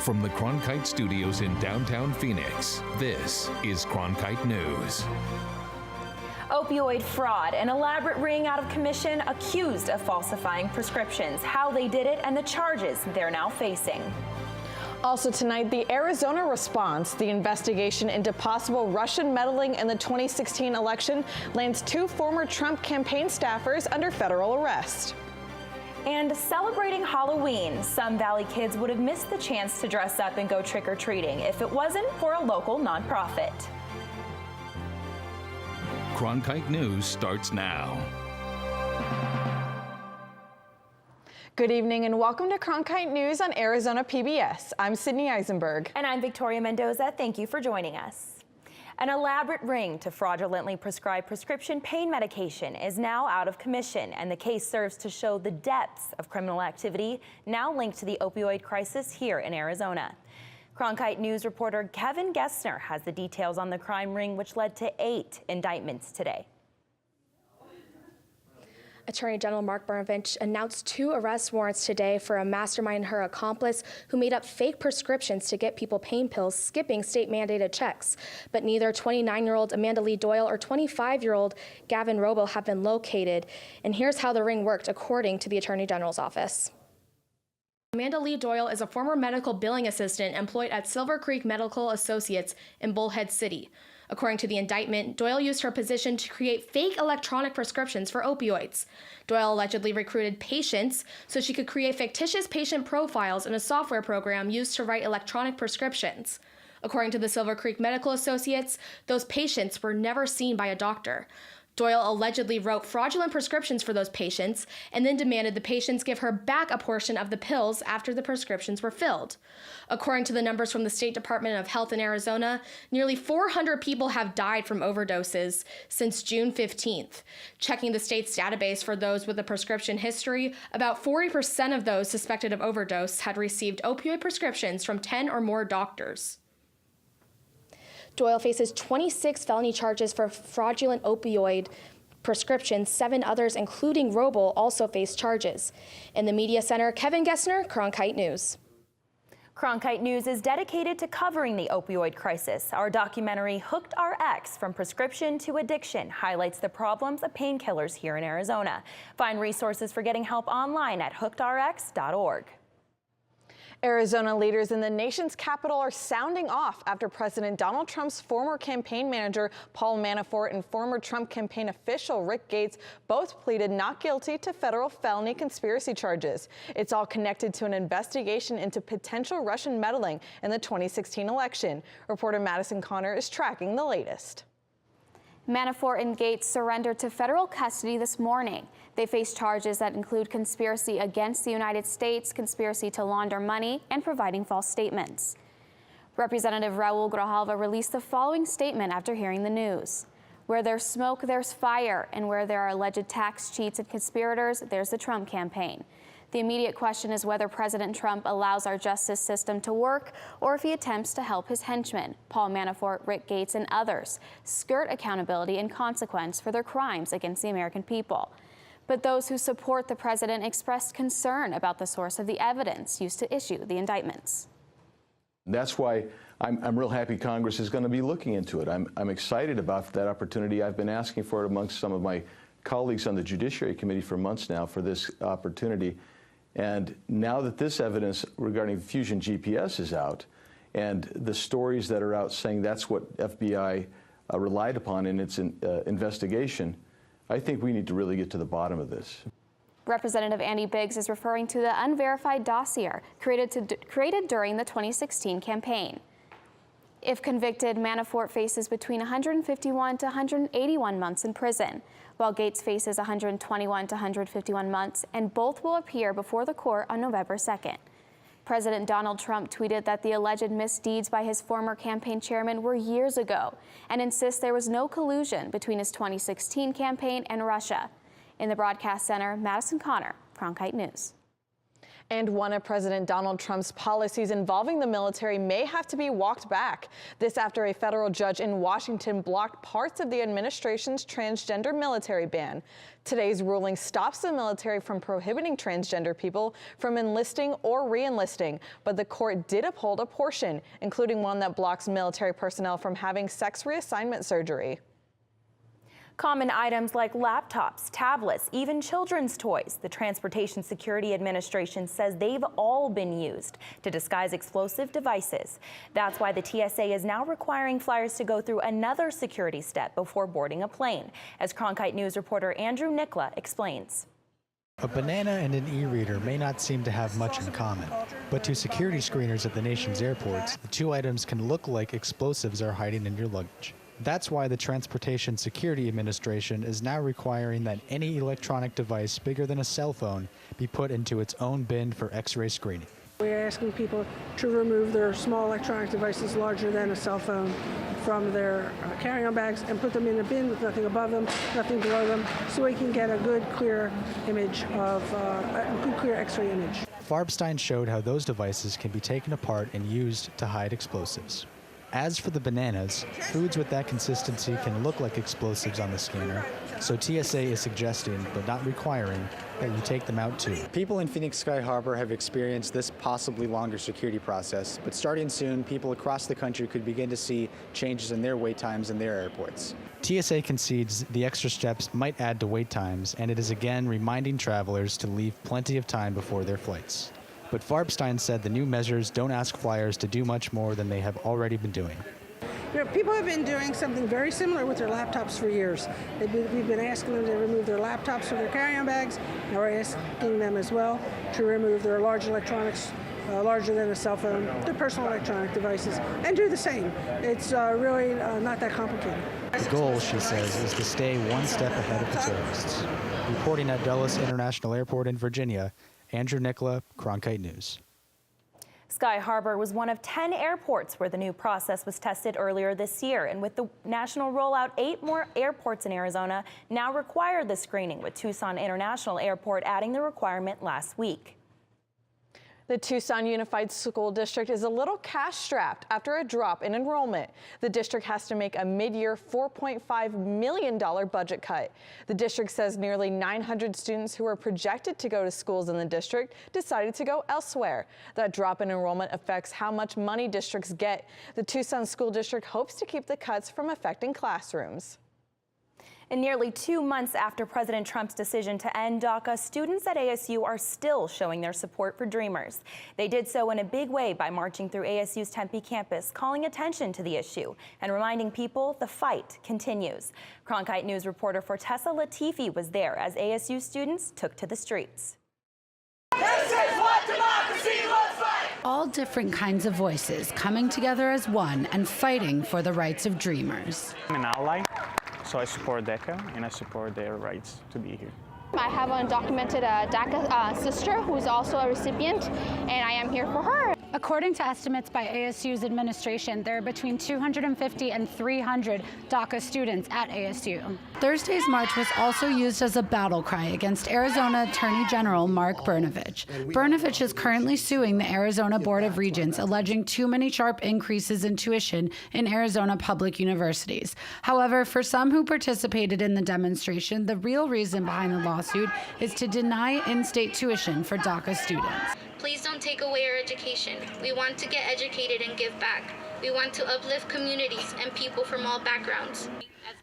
From the Cronkite studios in downtown Phoenix, this is Cronkite News. Opioid fraud, an elaborate ring out of commission accused of falsifying prescriptions, how they did it, and the charges they're now facing. Also tonight, the Arizona response. The investigation into possible Russian meddling in the 2016 election lands 2 former Trump campaign staffers under federal arrest. And celebrating Halloween, some Valley kids would have missed the chance to dress up and go trick-or-treating if it wasn't for a local nonprofit. Cronkite News starts now. Good evening and welcome to Cronkite News on Arizona PBS. I'm Sydney Eisenberg. And I'm Victoria Mendoza. Thank you for joining us. An elaborate ring to fraudulently prescribe prescription pain medication is now out of commission, and the case serves to show the depths of criminal activity now linked to the opioid crisis here in Arizona. Cronkite News reporter Kevin Gessner has the details on the crime ring, which led to 8 indictments today. Attorney General Mark Brnovich announced 2 arrest warrants today for a mastermind and her accomplice who made up fake prescriptions to get people pain pills, skipping state-mandated checks. But neither 29-year-old Amanda Lee Doyle or 25-year-old Gavin Robo have been located. And here's how the ring worked, according to the Attorney General's office. Amanda Lee Doyle is a former medical billing assistant employed at Silver Creek Medical Associates in Bullhead City. According to the indictment, Doyle used her position to create fake electronic prescriptions for opioids. Doyle allegedly recruited patients so she could create fictitious patient profiles in a software program used to write electronic prescriptions. According to the Silver Creek Medical Associates, those patients were never seen by a doctor. Doyle allegedly wrote fraudulent prescriptions for those patients and then demanded the patients give her back a portion of the pills after the prescriptions were filled. According to the numbers from the State Department of Health in Arizona, nearly 400 people have died from overdoses since June 15th. Checking the state's database for those with a prescription history, about 40% of those suspected of overdose had received opioid prescriptions from 10 or more doctors. Doyle faces 26 felony charges for fraudulent opioid prescriptions. 7 others, including Robo, also face charges. In the media center, Kevin Gessner, Cronkite News. Cronkite News is dedicated to covering the opioid crisis. Our documentary, Hooked RX, From Prescription to Addiction, highlights the problems of painkillers here in Arizona. Find resources for getting help online at hookedrx.org. Arizona leaders in the nation's capital are sounding off after President Donald Trump's former campaign manager, Paul Manafort, and former Trump campaign official, Rick Gates, both pleaded not guilty to federal felony conspiracy charges. It's all connected to an investigation into potential Russian meddling in the 2016 election. Reporter Madison Connor is tracking the latest. Manafort and Gates surrendered to federal custody this morning. They face charges that include conspiracy against the United States, conspiracy to launder money, and providing false statements. Representative Raul Grijalva released the following statement after hearing the news. Where there's smoke, there's fire, and where there are alleged tax cheats and conspirators, there's the Trump campaign. The immediate question is whether President Trump allows our justice system to work or if he attempts to help his henchmen, Paul Manafort, Rick Gates, and others, skirt accountability and consequence for their crimes against the American people. But those who support the president expressed concern about the source of the evidence used to issue the indictments. That's why I'm real happy Congress is going to be looking into it. I'm excited about that opportunity. I've been asking for it amongst some of my colleagues on the Judiciary Committee for months now for this opportunity. And now that this evidence regarding Fusion GPS is out, and the stories that are out saying that's what FBI relied upon in its investigation, I think we need to really get to the bottom of this. Representative Andy Biggs is referring to the unverified dossier created during the 2016 campaign. If convicted, Manafort faces between 151 to 181 months in prison, while Gates faces 121 to 151 months, and both will appear before the court on November 2nd. President Donald Trump tweeted that the alleged misdeeds by his former campaign chairman were years ago and insists there was no collusion between his 2016 campaign and Russia. In the broadcast center, Madison Connor, Cronkite News. And one of President Donald Trump's policies involving the military may have to be walked back. This after a federal judge in Washington blocked parts of the administration's transgender military ban. Today's ruling stops the military from prohibiting transgender people from enlisting or re-enlisting, but the court did uphold a portion, including one that blocks military personnel from having sex reassignment surgery. Common items like laptops, tablets, even children's toys. The Transportation Security Administration says they've all been used to disguise explosive devices. That's why the TSA is now requiring flyers to go through another security step before boarding a plane, as Cronkite News reporter Andrew Nicola explains. A banana and an e-reader may not seem to have much in common, but to security screeners at the nation's airports, the two items can look like explosives are hiding in your luggage. That's why the Transportation Security Administration is now requiring that any electronic device bigger than a cell phone be put into its own bin for X-ray screening. We're asking people to remove their small electronic devices larger than a cell phone from their carry-on bags and put them in a bin with nothing above them, nothing below them, so we can get a good, clear image of a good, clear X-ray image. Farbstein showed how those devices can be taken apart and used to hide explosives. As for the bananas, foods with that consistency can look like explosives on the scanner, so TSA is suggesting, but not requiring, that you take them out too. People in Phoenix Sky Harbor have experienced this possibly longer security process, but starting soon, people across the country could begin to see changes in their wait times in their airports. TSA concedes the extra steps might add to wait times, and it is again reminding travelers to leave plenty of time before their flights. But Farbstein said the new measures don't ask flyers to do much more than they have already been doing. You know, people have been doing something very similar with their laptops for years. We've been asking them to remove their laptops from their carry-on bags. Now we're asking them as well to remove their large electronics, larger than a cell phone, their personal electronic devices, and do the same. It's really not that complicated. The goal, she says, is to stay one step ahead of the terrorists. Reporting at Dulles International Airport in Virginia, Andrew Nicola, Cronkite News. Sky Harbor was one of 10 airports where the new process was tested earlier this year. And with the national rollout, 8 more airports in Arizona now require the screening, with Tucson International Airport adding the requirement last week. The Tucson Unified School District is a little cash-strapped after a drop in enrollment. The district has to make a mid-year $4.5 million budget cut. The district says nearly 900 students who were projected to go to schools in the district decided to go elsewhere. That drop in enrollment affects how much money districts get. The Tucson School District hopes to keep the cuts from affecting classrooms. And nearly 2 months after President Trump's decision to end DACA, students at ASU are still showing their support for Dreamers. They did so in a big way by marching through ASU's Tempe campus, calling attention to the issue and reminding people the fight continues. Cronkite News reporter Fortessa Latifi was there as ASU students took to the streets. This is what democracy looks like! All different kinds of voices coming together as one and fighting for the rights of Dreamers. I'm an ally. So I support DACA and I support their rights to be here. I have an undocumented DACA sister who's also a recipient, and I am here for her. According to estimates by ASU's administration, there are between 250 and 300 DACA students at ASU. Thursday's march was also used as a battle cry against Arizona Attorney General Mark Brnovich. Brnovich is currently suing the Arizona Board of Regents, alleging too many sharp increases in tuition in Arizona public universities. However, for some who participated in the demonstration, the real reason behind the lawsuit is to deny in-state tuition for DACA students. Please don't take away our education. We want to get educated and give back. We want to uplift communities and people from all backgrounds.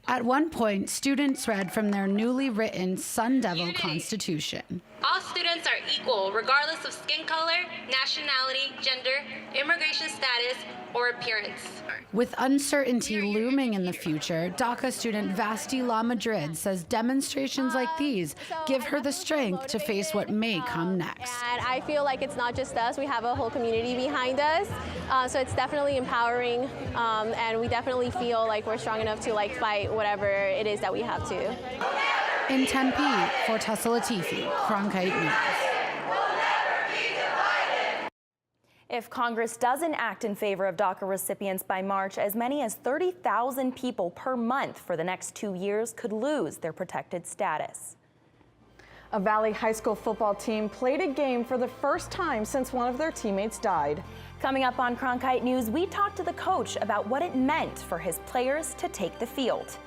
At one point, students read from their newly written Sun Devil Constitution. All students are equal, regardless of skin color, nationality, gender, immigration status, or appearance. With uncertainty looming in the future, DACA student Vasti La Madrid says demonstrations like these give her the strength to face what may come next. And I feel like it's not just us, we have a whole community behind us. So it's definitely empowering, and we definitely feel like we're strong enough to fight whatever it is that we have to. In Tempe, Fortessa Latifi, Cronkite News. If Congress doesn't act in favor of DACA recipients by March, as many as 30,000 people per month for the next 2 years could lose their protected status. A Valley High School football team played a game for the first time since one of their teammates died. Coming up on Cronkite News, we talked to the coach about what it meant for his players to take the field.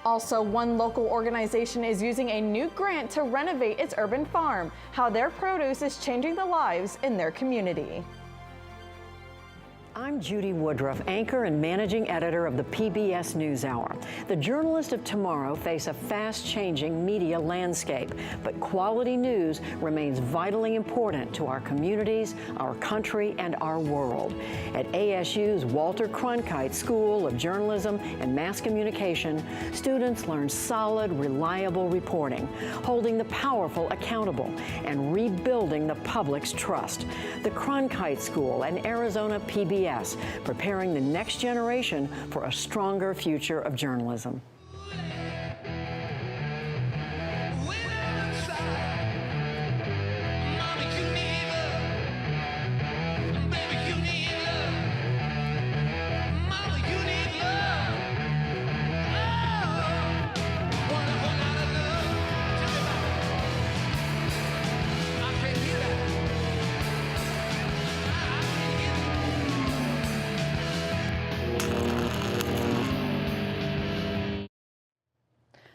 Also, one local organization is using a new grant to renovate its urban farm, how their produce is changing the lives in their community. I'm Judy Woodruff, anchor and managing editor of the PBS NewsHour. The journalists of tomorrow face a fast-changing media landscape, but quality news remains vitally important to our communities, our country, and our world. At ASU's Walter Cronkite School of Journalism and Mass Communication, students learn solid, reliable reporting, holding the powerful accountable, and rebuilding the public's trust. The Cronkite School and Arizona PBS, preparing the next generation for a stronger future of journalism.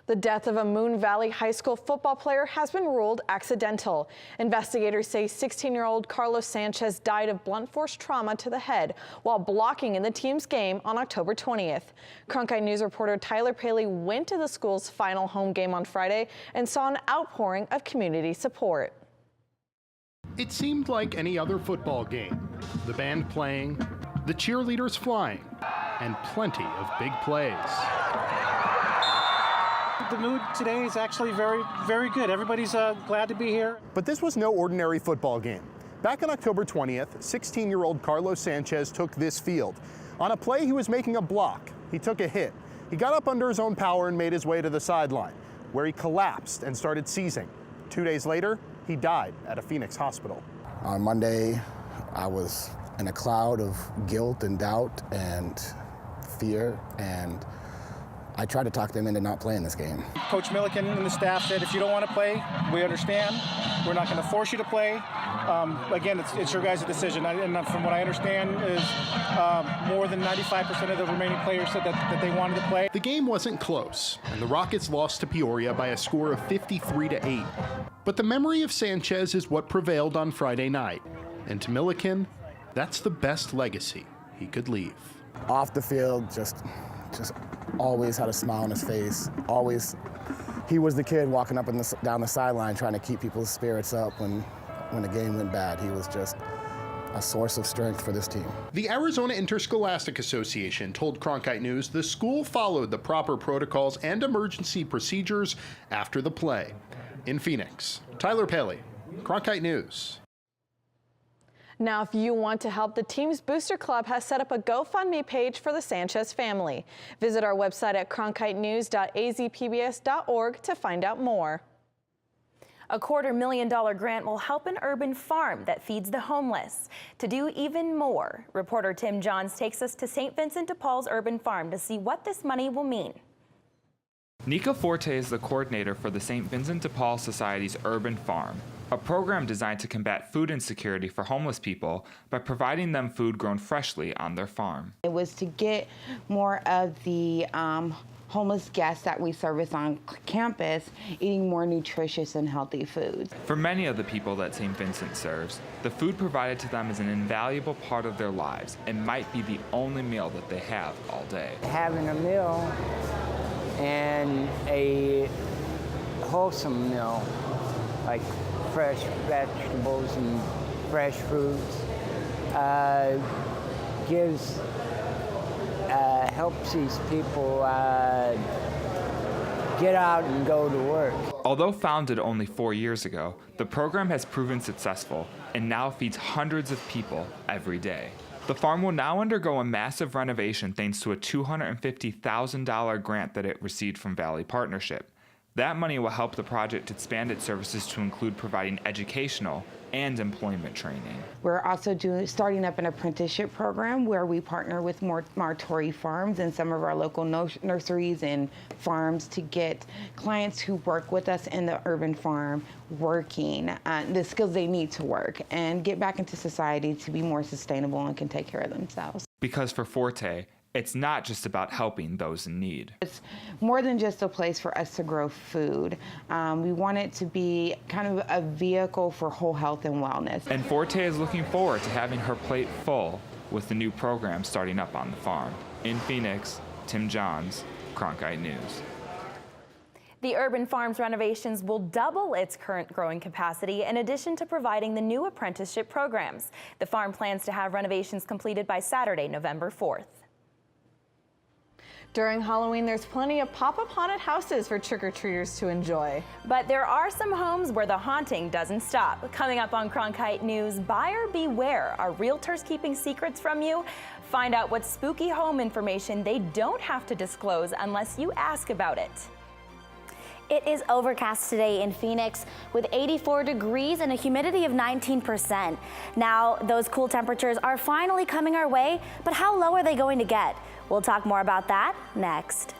The death of a Moon Valley High School football player has been ruled accidental. Investigators say 16-year-old Carlos Sanchez died of blunt force trauma to the head while blocking in the team's game on October 20th. Cronkite News reporter Tyler Paley went to the school's final home game on Friday and saw an outpouring of community support. It seemed like any other football game. The band playing, the cheerleaders flying, and plenty of big plays. The mood today is actually very, very good. Everybody's glad to be here. But this was no ordinary football game. Back on October 20th, 16-year-old Carlos Sanchez took this field. On a play, he was making a block. He took a hit. He got up under his own power and made his way to the sideline, where he collapsed and started seizing. 2 days later, he died at a Phoenix hospital. On Monday, I was in a cloud of guilt and doubt and fear, and I tried to talk them into not playing this game. Coach Milliken and the staff said, if you don't want to play, we understand. We're not going to force you to play. Again, it's your guys' decision. And from what I understand is more than 95% of the remaining players said that they wanted to play. The game wasn't close, and the Rockets lost to Peoria by a score of 53-8. But the memory of Sanchez is what prevailed on Friday night. And to Milliken, that's the best legacy he could leave. Off the field, just always had a smile on his face. Always, he was the kid walking up and down the sideline trying to keep people's spirits up when the game went bad. He was just a source of strength for this team. The Arizona Interscholastic Association told Cronkite News the school followed the proper protocols and emergency procedures after the play. In Phoenix, Tyler Paley, Cronkite News. Now, if you want to help, the team's Booster Club has set up a GoFundMe page for the Sanchez family. Visit our website at cronkitenews.azpbs.org to find out more. A $250,000 grant will help an urban farm that feeds the homeless. To do even more, reporter Tim Johns takes us to St. Vincent de Paul's urban farm to see what this money will mean. Nika Forte is the coordinator for the St. Vincent de Paul Society's Urban Farm, a program designed to combat food insecurity for homeless people by providing them food grown freshly on their farm. It was to get more of the homeless guests that we service on campus eating more nutritious and healthy foods. For many of the people that St. Vincent serves, the food provided to them is an invaluable part of their lives and might be the only meal that they have all day. Having a meal and a wholesome meal, like fresh vegetables and fresh fruits, helps these people get out and go to work. Although founded only 4 years ago, the program has proven successful and now feeds hundreds of people every day. The farm will now undergo a massive renovation thanks to a $250,000 grant that it received from Valley Partnership. That money will help the project expand its services to include providing educational and employment training. We're also starting up an apprenticeship program where we partner with Martori farms and some of our local nurseries and farms to get clients who work with us in the urban farm working the skills they need to work and get back into society to be more sustainable and can take care of themselves. Because for Forte, it's not just about helping those in need. It's more than just a place for us to grow food. We want it to be kind of a vehicle for whole health and wellness. And Forte is looking forward to having her plate full with the new program starting up on the farm. In Phoenix, Tim Johns, Cronkite News. The Urban Farms renovations will double its current growing capacity in addition to providing the new apprenticeship programs. The farm plans to have renovations completed by Saturday, November 4th. During Halloween, there's plenty of pop-up haunted houses for trick-or-treaters to enjoy. But there are some homes where the haunting doesn't stop. Coming up on Cronkite News, buyer beware. Are realtors keeping secrets from you? Find out what spooky home information they don't have to disclose unless you ask about it. It is overcast today in Phoenix with 84 degrees and a humidity of 19%. Now, those cool temperatures are finally coming our way, but how low are they going to get? We'll talk more about that next.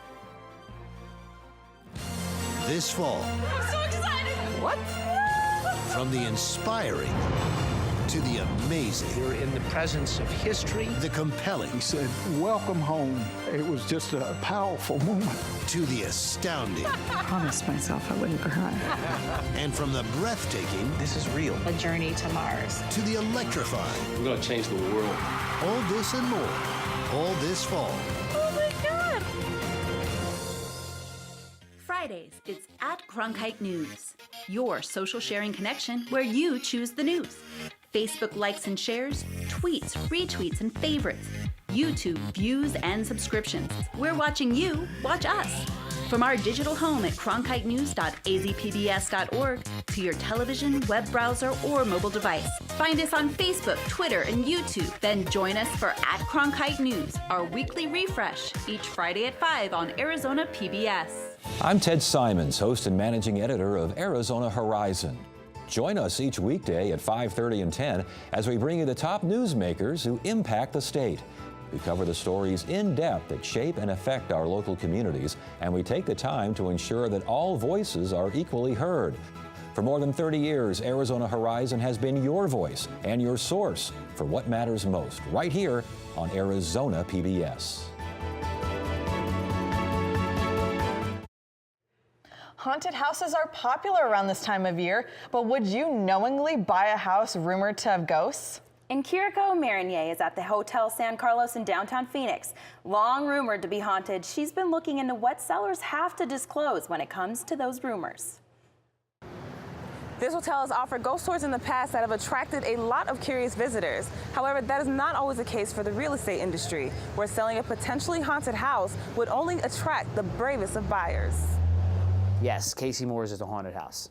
This fall. I'm so excited! What? From the inspiring to the amazing. You're in the presence of history. The compelling. He said, "Welcome home." It was just a powerful moment. To the astounding. I promised myself I wouldn't cry. And from the breathtaking. This is real. A journey to Mars. To the electrifying. We're going to change the world. All this and more. All this fall. Oh my God! Fridays, it's at Cronkite News, your social sharing connection where you choose the news. Facebook likes and shares, tweets, retweets, and favorites. YouTube views and subscriptions. We're watching you watch us. From our digital home at cronkitenews.azpbs.org to your television, web browser, or mobile device. Find us on Facebook, Twitter, and YouTube. Then join us for At Cronkite News, our weekly refresh, each Friday at 5 on Arizona PBS. I'm Ted Simons, host and managing editor of Arizona Horizon. Join us each weekday at 5:30 and 10 as we bring you the top newsmakers who impact the state. We cover the stories in depth that shape and affect our local communities, and we take the time to ensure that all voices are equally heard. For more than 30 years, Arizona Horizon has been your voice and your source for what matters most, right here on Arizona PBS. Haunted houses are popular around this time of year, but would you knowingly buy a house rumored to have ghosts? Kiriko Marinier is at the Hotel San Carlos in downtown Phoenix. Long rumored to be haunted, she's been looking into what sellers have to disclose when it comes to those rumors. This hotel has offered ghost tours in the past that have attracted a lot of curious visitors. However, that is not always the case for the real estate industry, where selling a potentially haunted house would only attract the bravest of buyers. Yes, Casey Moore's is a haunted house.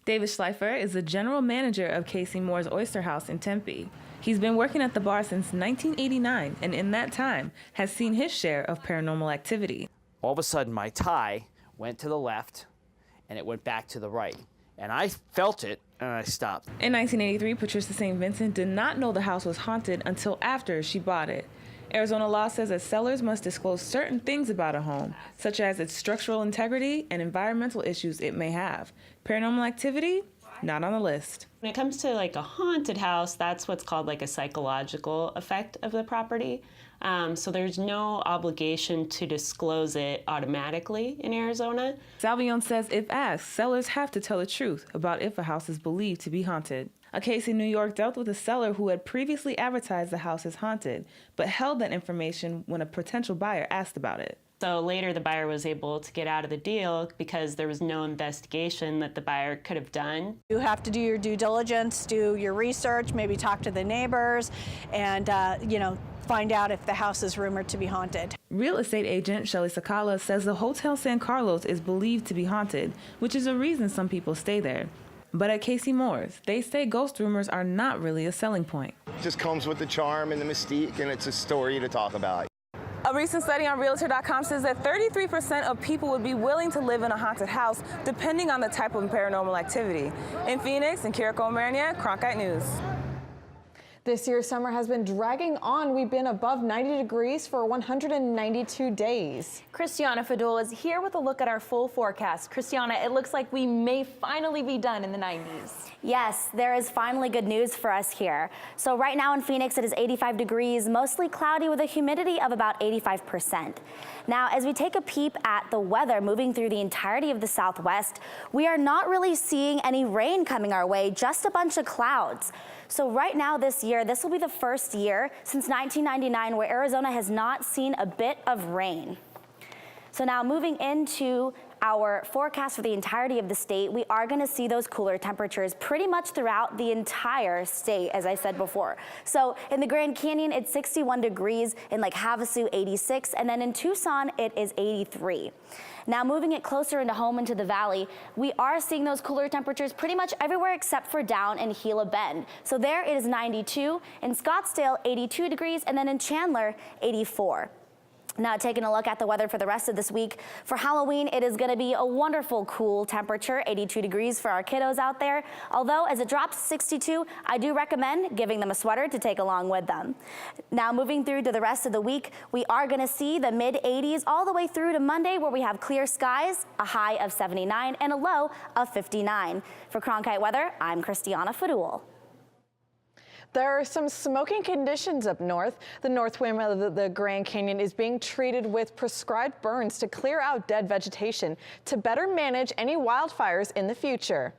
David Schleifer is the general manager of Casey Moore's Oyster House in Tempe. He's been working at the bar since 1989, and in that time has seen his share of paranormal activity. All of a sudden, my tie went to the left, and it went back to the right. And I felt it, and I stopped. In 1983, Patricia St. Vincent did not know the house was haunted until after she bought it. Arizona law says that sellers must disclose certain things about a home, such as its structural integrity and environmental issues it may have. Paranormal activity, not on the list. When it comes to like a haunted house, that's what's called like a psychological effect of the property. So there's no obligation to disclose it automatically in Arizona. Salvion says if asked, sellers have to tell the truth about if a house is believed to be haunted. A case in New York dealt with a seller who had previously advertised the house as haunted, but held that information when a potential buyer asked about it. So later the buyer was able to get out of the deal because there was no investigation that the buyer could have done. You have to do your due diligence, do your research, maybe talk to the neighbors, and find out if the house is rumored to be haunted. Real estate agent Shelly Sakala says the Hotel San Carlos is believed to be haunted, which is a reason some people stay there. But at Casey Moore's, they say ghost rumors are not really a selling point. It just comes with the charm and the mystique, and it's a story to talk about. A recent study on Realtor.com says that 33% of people would be willing to live in a haunted house depending on the type of paranormal activity. In Phoenix, and Kiriko Marania, Cronkite News. This year's summer has been dragging on. We've been above 90 degrees for 192 days. Christiana Fadul is here with a look at our full forecast. Christiana, it looks like we may finally be done in the 90s. Yes, there is finally good news for us here. So right now in Phoenix, it is 85 degrees, mostly cloudy with a humidity of about 85%. Now, as we take a peep at the weather moving through the entirety of the Southwest, we are not really seeing any rain coming our way, just a bunch of clouds. So right now this year, this will be the first year since 1999 where Arizona has not seen a bit of rain. So now moving into our forecast for the entirety of the state, we are going to see those cooler temperatures pretty much throughout the entire state, as I said before. So in the Grand Canyon, it's 61 degrees, in Lake Havasu, 86, and then in Tucson, it is 83. Now moving it closer into home into the valley, we are seeing those cooler temperatures pretty much everywhere except for down in Gila Bend. So there it is 92, in Scottsdale 82 degrees, and then in Chandler 84. Now taking a look at the weather for the rest of this week, for Halloween it is going to be a wonderful cool temperature, 82 degrees for our kiddos out there. Although as it drops to 62, I do recommend giving them a sweater to take along with them. Now moving through to the rest of the week, we are going to see the mid 80s all the way through to Monday where we have clear skies, a high of 79 and a low of 59. For Cronkite Weather, I'm Christiana Fadul. There are some smoking conditions up north. The north rim of the Grand Canyon is being treated with prescribed burns to clear out dead vegetation to better manage any wildfires in the future.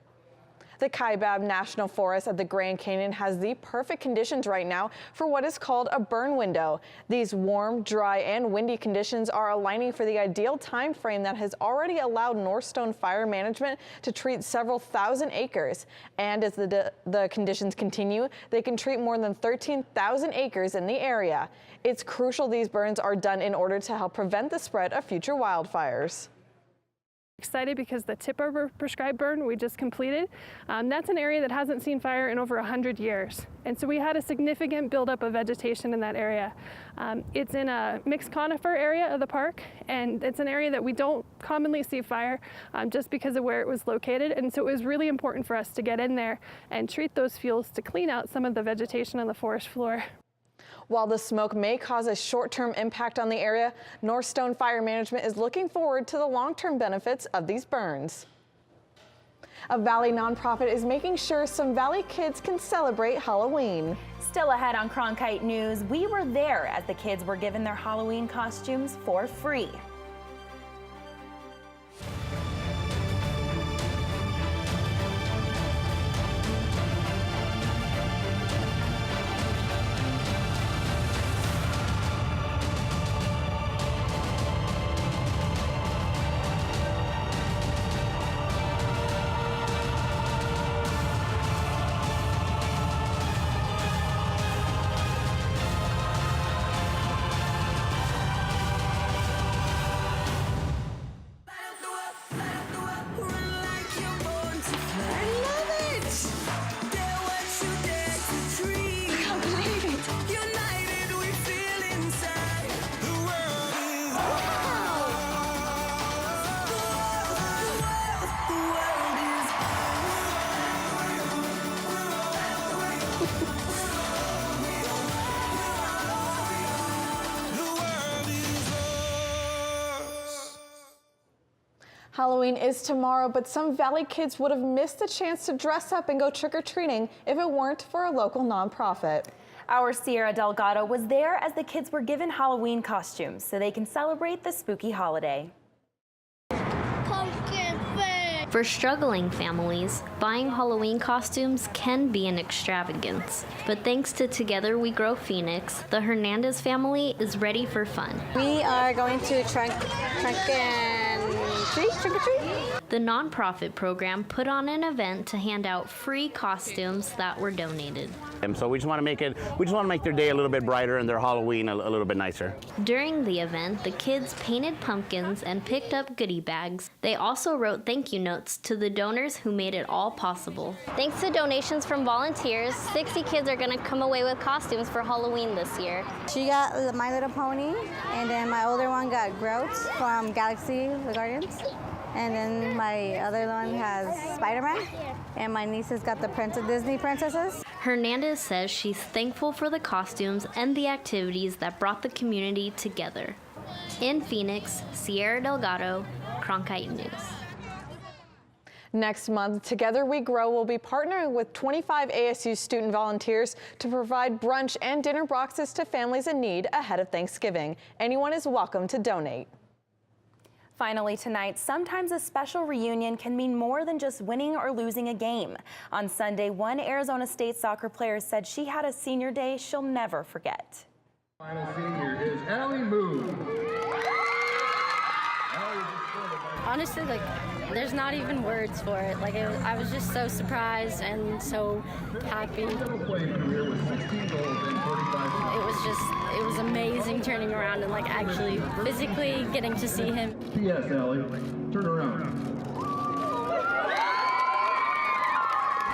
The Kaibab National Forest at the Grand Canyon has the perfect conditions right now for what is called a burn window. These warm, dry, and windy conditions are aligning for the ideal time frame that has already allowed Northstone Fire Management to treat several thousand acres. And as the conditions continue, they can treat more than 13,000 acres in the area. It's crucial these burns are done in order to help prevent the spread of future wildfires. Excited because the tip over prescribed burn we just completed, that's an area that hasn't seen fire in over 100 years. And so we had a significant buildup of vegetation in that area. It's in a mixed conifer area of the park, and it's an area that we don't commonly see fire just because of where it was located. And so it was really important for us to get in there and treat those fuels to clean out some of the vegetation on the forest floor. While the smoke may cause a short-term impact on the area, Northstone Fire Management is looking forward to the long-term benefits of these burns. A Valley nonprofit is making sure some Valley kids can celebrate Halloween. Still ahead on Cronkite News, we were there as the kids were given their Halloween costumes for free. Halloween is tomorrow, but some Valley kids would have missed the chance to dress up and go trick-or-treating if it weren't for a local nonprofit. Our Sierra Delgado was there as the kids were given Halloween costumes so they can celebrate the spooky holiday. For struggling families, buying Halloween costumes can be an extravagance. But thanks to Together We Grow Phoenix, the Hernandez family is ready for fun. We are going to trunk and treat, trick or treat. The nonprofit program put on an event to hand out free costumes that were donated. And so we just want to make their day a little bit brighter and their Halloween a little bit nicer. During the event, the kids painted pumpkins and picked up goodie bags. They also wrote thank you notes to the donors who made it all possible. Thanks to donations from volunteers, 60 kids are going to come away with costumes for Halloween this year. She got My Little Pony, and then my older one got Groot from Galaxy the Guardians. And then my other one has Spider-Man, and my nieces got the Disney princesses. Hernandez says she's thankful for the costumes and the activities that brought the community together. In Phoenix, Sierra Delgado, Cronkite News. Next month, Together We Grow will be partnering with 25 ASU student volunteers to provide brunch and dinner boxes to families in need ahead of Thanksgiving. Anyone is welcome to donate. Finally tonight, sometimes a special reunion can mean more than just winning or losing a game. On Sunday, one Arizona State soccer player said she had a senior day she'll never forget. Final senior is Allie Moo. Honestly, there's not even words for it. I was just so surprised and so happy. It was amazing turning around and actually physically getting to see him. Yes, Allie, turn around.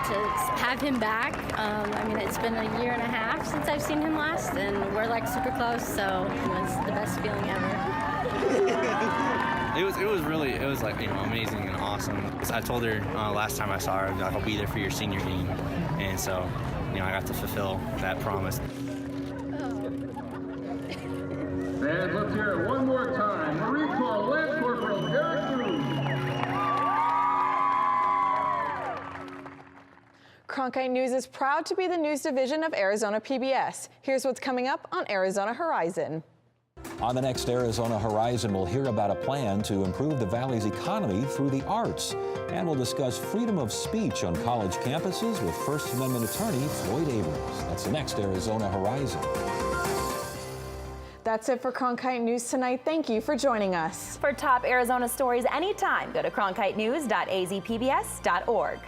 To have him back, it's been a year and a half since I've seen him last, and we're super close, so it was the best feeling ever. It was amazing and awesome. I told her last time I saw her, I'll be there for your senior game, and so I got to fulfill that promise. And let's hear it one more time. Marine Corps Lance Corporal Eric Cruz. Cronkite News is proud to be the news division of Arizona PBS. Here's what's coming up on Arizona Horizon. On the next Arizona Horizon, we'll hear about a plan to improve the Valley's economy through the arts. And we'll discuss freedom of speech on college campuses with First Amendment attorney Floyd Abrams. That's the next Arizona Horizon. That's it for Cronkite News tonight. Thank you for joining us. For top Arizona stories anytime, go to cronkitenews.azpbs.org.